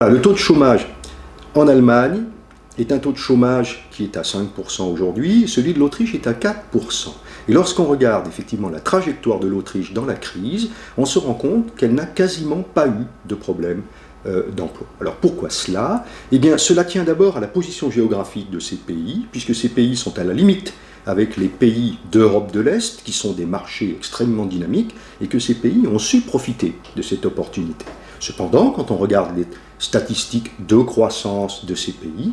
Le taux de chômage en Allemagne est un taux de chômage qui est à 5% aujourd'hui, celui de l'Autriche est à 4%. Et lorsqu'on regarde effectivement la trajectoire de l'Autriche dans la crise, on se rend compte qu'elle n'a quasiment pas eu de problème d'emploi. Alors pourquoi cela? Eh bien cela tient d'abord à la position géographique de ces pays, puisque ces pays sont à la limite avec les pays d'Europe de l'Est, qui sont des marchés extrêmement dynamiques, et que ces pays ont su profiter de cette opportunité. Cependant, quand on regarde les statistiques de croissance de ces pays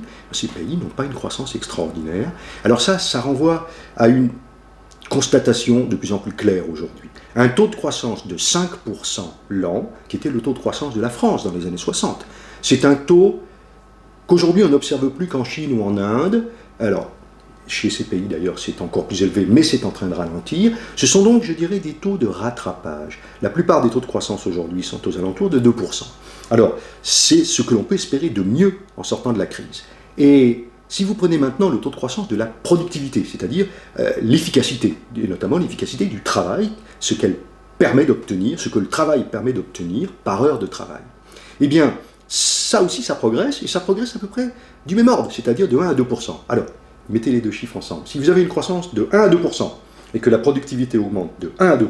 n'ont pas une croissance extraordinaire. Alors ça renvoie à une constatation de plus en plus claire aujourd'hui. Un taux de croissance de 5% l'an, qui était le taux de croissance de la France dans les années 60. C'est un taux qu'aujourd'hui on n'observe plus qu'en Chine ou en Inde. Alors, chez ces pays d'ailleurs c'est encore plus élevé, mais c'est en train de ralentir. Ce sont donc, je dirais, des taux de rattrapage. La plupart des taux de croissance aujourd'hui sont aux alentours de 2%. Alors, c'est ce que l'on peut espérer de mieux en sortant de la crise. Et si vous prenez maintenant le taux de croissance de la productivité, c'est-à-dire l'efficacité, et notamment l'efficacité du travail, ce qu'elle permet d'obtenir, ce que le travail permet d'obtenir par heure de travail, eh bien, ça aussi, ça progresse, et ça progresse à peu près du même ordre, c'est-à-dire de 1 à 2%. Alors, mettez les deux chiffres ensemble. Si vous avez une croissance de 1 à 2%, et que la productivité augmente de 1 à 2%,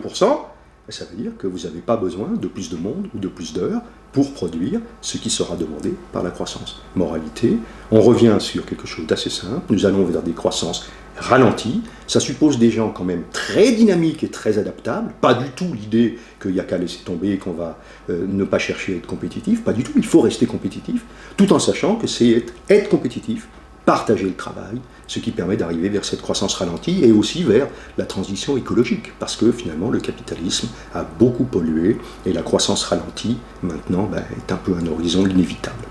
ça veut dire que vous n'avez pas besoin de plus de monde ou de plus d'heures pour produire ce qui sera demandé par la croissance. Moralité, on revient sur quelque chose d'assez simple, nous allons vers des croissances ralenties, ça suppose des gens quand même très dynamiques et très adaptables, pas du tout l'idée qu'il n'y a qu'à laisser tomber et qu'on va ne pas chercher à être compétitif, pas du tout, il faut rester compétitif, tout en sachant que c'est être compétitif, partager le travail, ce qui permet d'arriver vers cette croissance ralentie et aussi vers la transition écologique, parce que finalement le capitalisme a beaucoup pollué et la croissance ralentie maintenant est un peu un horizon inévitable.